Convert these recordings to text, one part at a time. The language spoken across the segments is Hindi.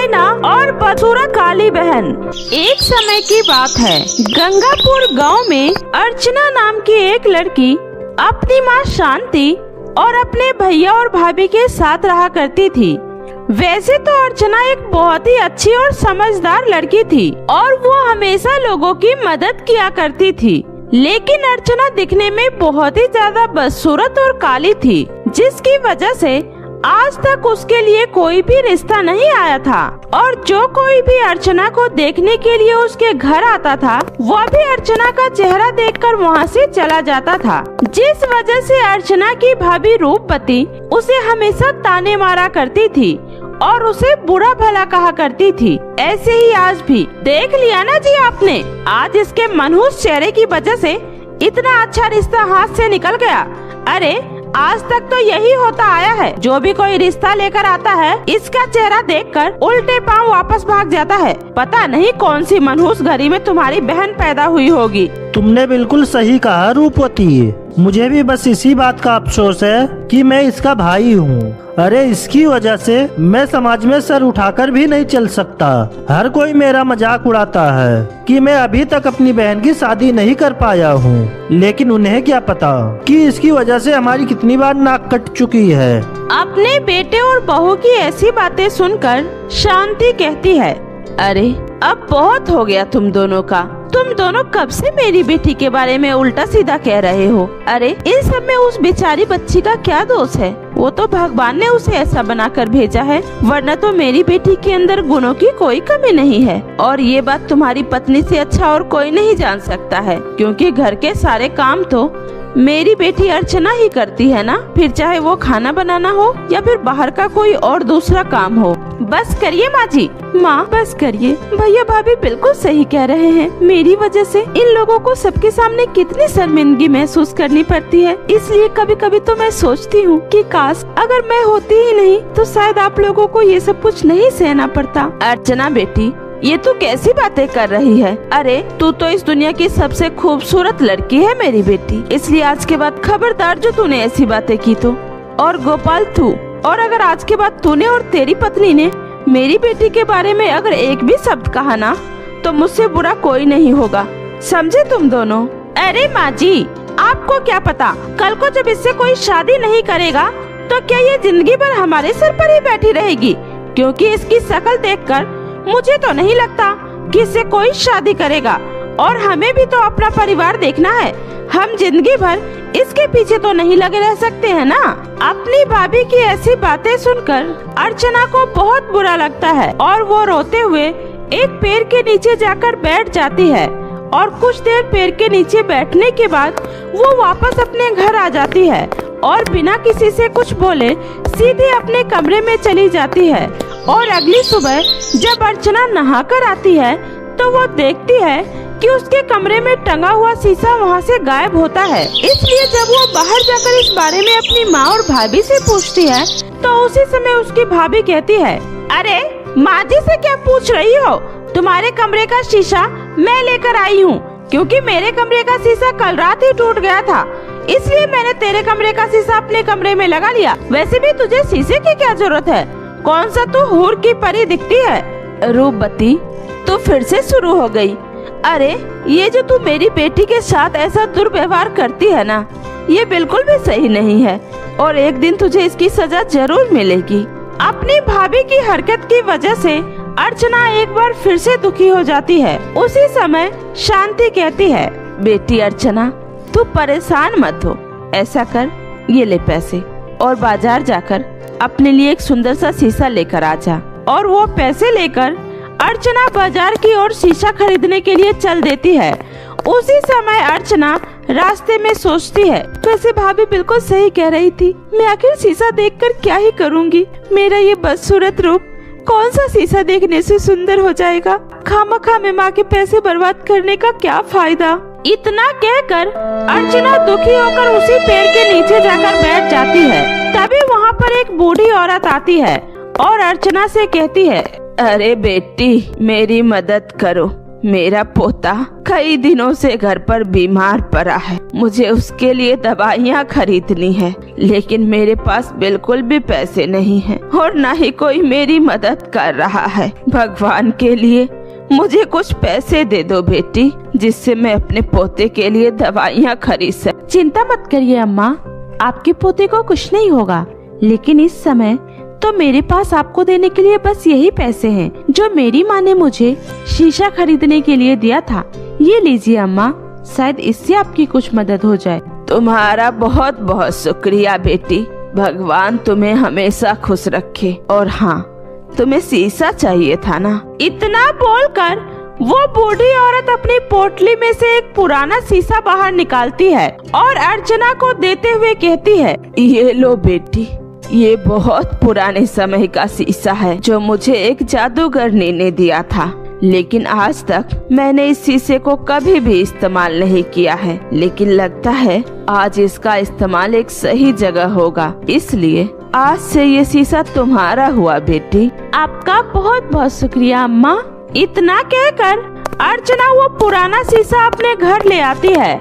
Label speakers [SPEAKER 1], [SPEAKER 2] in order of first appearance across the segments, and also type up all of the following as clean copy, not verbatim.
[SPEAKER 1] नायना और बदसूरत काली बहन। एक समय की बात है, गंगापुर गांव में अर्चना नाम की एक लड़की अपनी माँ शांति और अपने भैया और भाभी के साथ रहा करती थी। वैसे तो अर्चना एक बहुत ही अच्छी और समझदार लड़की थी और वो हमेशा लोगों की मदद किया करती थी, लेकिन अर्चना दिखने में बहुत ही ज्यादा बदसूरत और काली थी, जिसकी वजह से आज तक उसके लिए कोई भी रिश्ता नहीं आया था। और जो कोई भी अर्चना को देखने के लिए उसके घर आता था, वह भी अर्चना का चेहरा देखकर वहां से चला जाता था, जिस वजह से अर्चना की भाभी रूपवती उसे हमेशा ताने मारा करती थी और उसे बुरा भला कहा करती थी। ऐसे ही आज भी देख लिया ना जी आपने, आज इसके मनहूस चेहरे की वजह से इतना अच्छा रिश्ता हाथ से निकल गया। अरे आज तक तो यही होता आया है, जो भी कोई रिश्ता लेकर आता है इसका चेहरा देखकर उल्टे पांव वापस भाग जाता है। पता नहीं कौन सी मनहूस घड़ी में तुम्हारी बहन पैदा हुई होगी।
[SPEAKER 2] तुमने बिल्कुल सही कहा रूपवती, मुझे भी बस इसी बात का अफसोस है कि मैं इसका भाई हूँ। अरे इसकी वजह से मैं समाज में सर उठाकर भी नहीं चल सकता। हर कोई मेरा मजाक उड़ाता है कि मैं अभी तक अपनी बहन की शादी नहीं कर पाया हूँ, लेकिन उन्हें क्या पता कि इसकी वजह से हमारी कितनी बार नाक कट चुकी है।
[SPEAKER 1] अपने बेटे और बहू की ऐसी बातें सुनकर शांति कहती है, अरे अब बहुत हो गया तुम दोनों का। तुम दोनों कब से मेरी बेटी के बारे में उल्टा सीधा कह रहे हो। अरे इन सब में उस बेचारी बच्ची का क्या दोष है? वो तो भगवान ने उसे ऐसा बनाकर भेजा है, वरना तो मेरी बेटी के अंदर गुणों की कोई कमी नहीं है। और ये बात तुम्हारी पत्नी से अच्छा और कोई नहीं जान सकता है, क्योंकि घर के सारे काम तो मेरी बेटी अर्चना ही करती है ना, फिर चाहे वो खाना बनाना हो या फिर बाहर का कोई और दूसरा काम हो। बस करिए माँ जी, माँ बस करिए। भैया भाभी बिल्कुल सही कह रहे हैं, मेरी वजह से इन लोगों को सबके सामने कितनी शर्मिंदगी महसूस करनी पड़ती है। इसलिए कभी कभी तो मैं सोचती हूँ कि काश अगर मैं होती ही नहीं तो शायद आप लोगों को ये सब कुछ नहीं सहना पड़ता। अर्चना बेटी, ये तू कैसी बातें कर रही है? अरे तू तो इस दुनिया की सबसे खूबसूरत लड़की है मेरी बेटी, इसलिए आज के बाद खबरदार जो तूने ऐसी बातें की तो। और गोपाल तू, और अगर आज के बाद तूने और तेरी पत्नी ने मेरी बेटी के बारे में अगर एक भी शब्द कहा ना, तो मुझसे बुरा कोई नहीं होगा, समझे तुम दोनों? अरे माँ जी, आपको क्या पता, कल को जब इससे कोई शादी नहीं करेगा तो क्या ये जिंदगी भर हमारे सर पर ही बैठी रहेगी? क्योंकि इसकी शक्ल देखकर मुझे तो नहीं लगता कि इससे कोई शादी करेगा, और हमें भी तो अपना परिवार देखना है। हम जिंदगी भर इसके पीछे तो नहीं लगे रह सकते हैं ना। अपनी भाभी की ऐसी बातें सुनकर अर्चना को बहुत बुरा लगता है और वो रोते हुए एक पेड़ के नीचे जाकर बैठ जाती है। और कुछ देर पेड़ के नीचे बैठने के बाद वो वापस अपने घर आ जाती है और बिना किसी से कुछ बोले सीधे अपने कमरे में चली जाती है। और अगली सुबह जब अर्चना नहाकर आती है तो वो देखती है कि उसके कमरे में टंगा हुआ शीशा वहाँ से गायब होता है। इसलिए जब वो बाहर जाकर इस बारे में अपनी माँ और भाभी से पूछती है तो उसी समय उसकी भाभी कहती है, अरे माँ जी से क्या पूछ रही हो? तुम्हारे कमरे का शीशा मैं लेकर आई हूँ, क्योंकि मेरे कमरे का शीशा कल रात ही टूट गया था, इसलिए मैंने तेरे कमरे का शीशा अपने कमरे में लगा लिया। वैसे भी तुझे शीशे की क्या जरूरत है? कौन सा तू हूर की परी दिखती है? रूपवती तो फिर से शुरू हो गई। अरे ये जो तू मेरी बेटी के साथ ऐसा दुर्व्यवहार करती है ना, ये बिल्कुल भी सही नहीं है और एक दिन तुझे इसकी सजा जरूर मिलेगी। अपनी भाभी की हरकत की वजह से अर्चना एक बार फिर से दुखी हो जाती है। उसी समय शांति कहती है, बेटी अर्चना तू परेशान मत हो, ऐसा कर, ये ले पैसे और बाजार जाकर अपने लिए एक सुंदर सा शीशा लेकर आ जा। और वो पैसे लेकर अर्चना बाजार की ओर शीशा खरीदने के लिए चल देती है। उसी समय अर्चना रास्ते में सोचती है, वैसे भाभी बिल्कुल सही कह रही थी, मैं आखिर शीशा देखकर क्या ही करूँगी? मेरा ये बदसूरत रूप कौन सा शीशा देखने से सुंदर हो जाएगा? खामखा में माँ के पैसे बर्बाद करने का क्या फायदा? इतना कहकर अर्चना दुखी होकर उसी पेड़ के नीचे जाकर बैठ जाती है। तभी वहाँ पर एक बूढ़ी औरत आती है और अर्चना से कहती है, अरे बेटी मेरी मदद करो, मेरा पोता कई दिनों से घर पर बीमार पड़ा है। मुझे उसके लिए दवाइयाँ खरीदनी है, लेकिन मेरे पास बिल्कुल भी पैसे नहीं हैं और न ही कोई मेरी मदद कर रहा है। भगवान के लिए मुझे कुछ पैसे दे दो बेटी, जिससे मैं अपने पोते के लिए दवाइयाँ खरीद सकूं।
[SPEAKER 3] चिंता मत करिए अम्मा, आपके पोते को कुछ नहीं होगा। लेकिन इस समय तो मेरे पास आपको देने के लिए बस यही पैसे हैं जो मेरी माँ ने मुझे शीशा खरीदने के लिए दिया था। ये लीजिए अम्मा, शायद इससे आपकी कुछ मदद हो जाए।
[SPEAKER 1] तुम्हारा बहुत बहुत शुक्रिया बेटी, भगवान तुम्हें हमेशा खुश रखे। और हाँ, तुम्हें शीशा चाहिए था ना?
[SPEAKER 3] इतना बोलकर वो बूढ़ी औरत अपनी पोटली में से एक पुराना शीशा बाहर निकालती है और अर्चना को देते हुए कहती है,
[SPEAKER 1] ये लो बेटी, ये बहुत पुराने समय का शीशा है जो मुझे एक जादूगरनी ने दिया था, लेकिन आज तक मैंने इस शीशे को कभी भी इस्तेमाल नहीं किया है। लेकिन लगता है आज इसका इस्तेमाल एक सही जगह होगा, इसलिए आज से ये शीशा तुम्हारा हुआ बेटी।
[SPEAKER 3] आपका बहुत बहुत शुक्रिया अम्मा। इतना कहकर अर्चना वो पुराना शीशा अपने घर ले आती है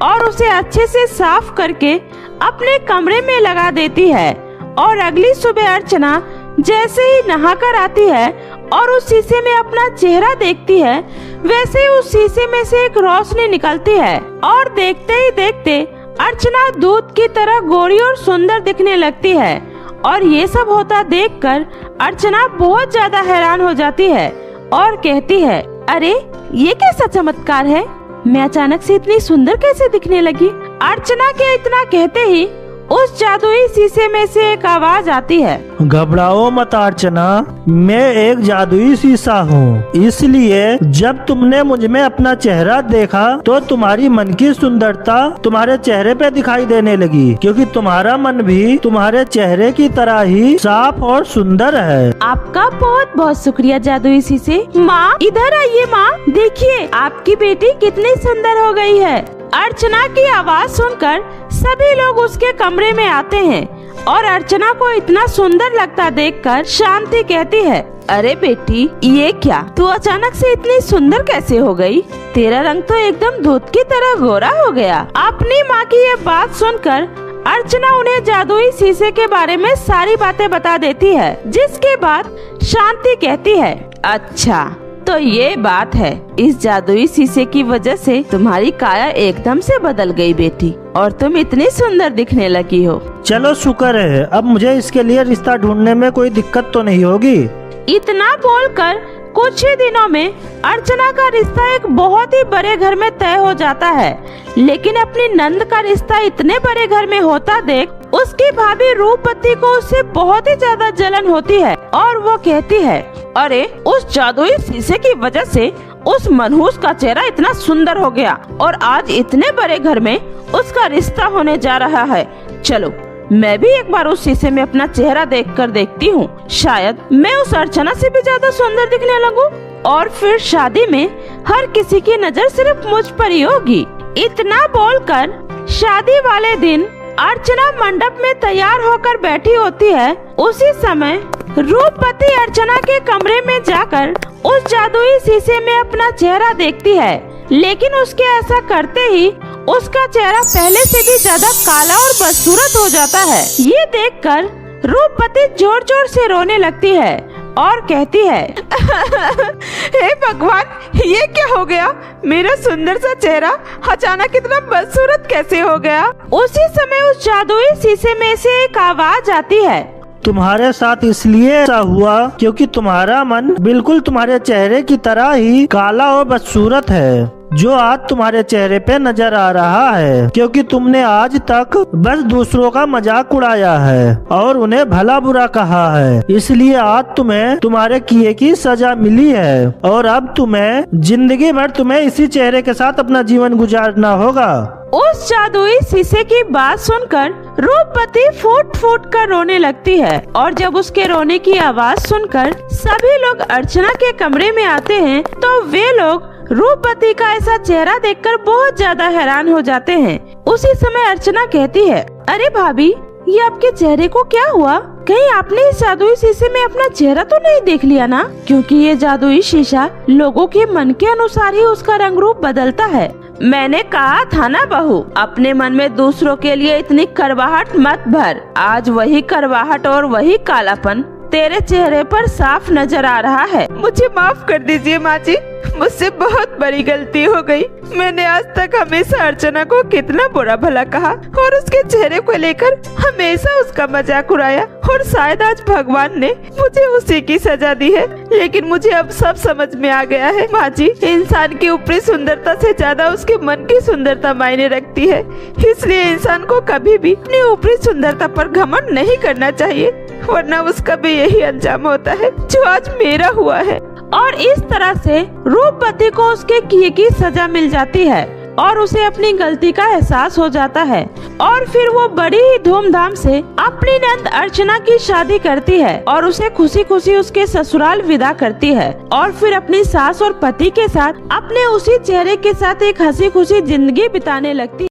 [SPEAKER 3] और उसे अच्छे से साफ करके अपने कमरे में लगा देती है। और अगली सुबह अर्चना जैसे ही नहाकर आती है और उस शीशे में अपना चेहरा देखती है, वैसे ही उस शीशे में से एक रोशनी निकलती है और देखते ही देखते अर्चना दूध की तरह गोरी और सुंदर दिखने लगती है। और ये सब होता देखकर अर्चना बहुत ज्यादा हैरान हो जाती है और कहती है, अरे ये कैसा चमत्कार है, मैं अचानक से इतनी सुंदर कैसे दिखने लगी। अर्चना के इतना कहते ही उस जादुई शीशे में से एक आवाज आती है,
[SPEAKER 2] घबराओ मत अर्चना, मैं एक जादुई शीशा हूँ, इसलिए जब तुमने मुझ में अपना चेहरा देखा तो तुम्हारी मन की सुंदरता तुम्हारे चेहरे पे दिखाई देने लगी, क्योंकि तुम्हारा मन भी तुम्हारे चेहरे की तरह ही साफ और सुंदर है।
[SPEAKER 3] आपका बहुत बहुत शुक्रिया जादुई शीशे। माँ इधर आइए माँ, देखिए आपकी बेटी कितनी सुंदर हो गई है। अर्चना की आवाज सुनकर सभी लोग उसके कमरे में आते हैं और अर्चना को इतना सुंदर लगता देखकर शांति कहती है,
[SPEAKER 1] अरे बेटी, ये क्या, तू अचानक से इतनी सुंदर कैसे हो गई? तेरा रंग तो एकदम दूध की तरह गोरा हो गया।
[SPEAKER 3] अपनी माँ की ये बात सुनकर अर्चना उन्हें जादुई शीशे के बारे में सारी बातें बता देती है, जिसके बाद शांति कहती है,
[SPEAKER 1] अच्छा तो ये बात है, इस जादुई शीशे की वजह से तुम्हारी काया एकदम से बदल गई बेटी, और तुम इतनी सुंदर दिखने लगी हो।
[SPEAKER 2] चलो शुक्र है, अब मुझे इसके लिए रिश्ता ढूंढने में कोई दिक्कत तो नहीं होगी।
[SPEAKER 3] इतना बोलकर कुछ ही दिनों में अर्चना का रिश्ता एक बहुत ही बड़े घर में तय हो जाता है। लेकिन अपनी नंद का रिश्ता इतने बड़े घर में होता देख उसकी भाभी रूपवती को उससे बहुत ही ज्यादा जलन होती है और वो कहती है,
[SPEAKER 1] अरे उस जादुई शीशे की वजह से उस मनहूस का चेहरा इतना सुंदर हो गया और आज इतने बड़े घर में उसका रिश्ता होने जा रहा है। चलो मैं भी एक बार उस शीशे में अपना चेहरा देखकर देखती हूँ, शायद मैं उस अर्चना से भी ज्यादा सुंदर दिखने लगूं और फिर शादी में हर किसी की नजर सिर्फ मुझ पर ही होगी। इतना बोलकर शादी वाले दिन अर्चना मंडप में तैयार होकर बैठी होती है। उसी समय रूपवती अर्चना के कमरे में जाकर उस जादुई शीशे में अपना चेहरा देखती है, लेकिन उसके ऐसा करते ही उसका चेहरा पहले से भी ज्यादा काला और बदसूरत हो जाता है। ये देखकर रूपवती जोर जोर से रोने लगती है और कहती है, हे भगवान, ये क्या हो गया? मेरा सुंदर सा चेहरा अचानक इतना बदसूरत कैसे हो गया?
[SPEAKER 3] उसी समय उस जादुई शीशे में से एक आवाज आती है,
[SPEAKER 2] तुम्हारे साथ इसलिए ऐसा हुआ क्योंकि तुम्हारा मन बिल्कुल तुम्हारे चेहरे की तरह ही काला और बदसूरत है, जो आज तुम्हारे चेहरे पे नजर आ रहा है, क्योंकि तुमने आज तक बस दूसरों का मजाक उड़ाया है और उन्हें भला बुरा कहा है, इसलिए आज तुम्हें तुम्हारे किए की सजा मिली है और अब तुम्हें जिंदगी भर तुम्हें इसी चेहरे के साथ अपना जीवन गुजारना होगा।
[SPEAKER 3] उस जादुई शीशे की बात सुनकर रूपवती फूट फूट कर रोने लगती है और जब उसके रोने की आवाज सुनकर सभी लोग अर्चना के कमरे में आते हैं तो वे लोग रूपवती का ऐसा चेहरा देखकर बहुत ज्यादा हैरान हो जाते हैं। उसी समय अर्चना कहती है, अरे भाभी, ये आपके चेहरे को क्या हुआ? कहीं आपने इस जादुई शीशे में अपना चेहरा तो नहीं देख लिया ना? क्योंकि ये जादुई शीशा लोगों के मन के अनुसार ही उसका रंग रूप बदलता है।
[SPEAKER 1] मैंने कहा था ना बहू, अपने मन में दूसरों के लिए इतनी करवाहट मत भर। आज वही करवाहट और वही कालापन तेरे चेहरे पर साफ नजर आ रहा है।
[SPEAKER 3] मुझे माफ कर दीजिए माँ जी, मुझसे बहुत बड़ी गलती हो गई। मैंने आज तक हमेशा अर्चना को कितना बुरा भला कहा और उसके चेहरे को लेकर हमेशा उसका मजाक उड़ाया, और शायद आज भगवान ने मुझे उसी की सजा दी है। लेकिन मुझे अब सब समझ में आ गया है माँ जी, इंसान की ऊपरी सुंदरता से ज्यादा उसके मन की सुंदरता मायने रखती है। इसलिए इंसान को कभी भी अपनी ऊपरी सुंदरता पर घमंड नहीं करना चाहिए, वरना उसका भी यही अंजाम होता है जो आज मेरा हुआ है।
[SPEAKER 1] और इस तरह से रूपवती को उसके किए की सजा मिल जाती है और उसे अपनी गलती का एहसास हो जाता है। और फिर वो बड़ी ही धूमधाम से अपनी नंद अर्चना की शादी करती है और उसे खुशी खुशी उसके ससुराल विदा करती है। और फिर अपनी सास और पति के साथ अपने उसी चेहरे के साथ एक हंसी खुशी जिंदगी बिताने लगती है।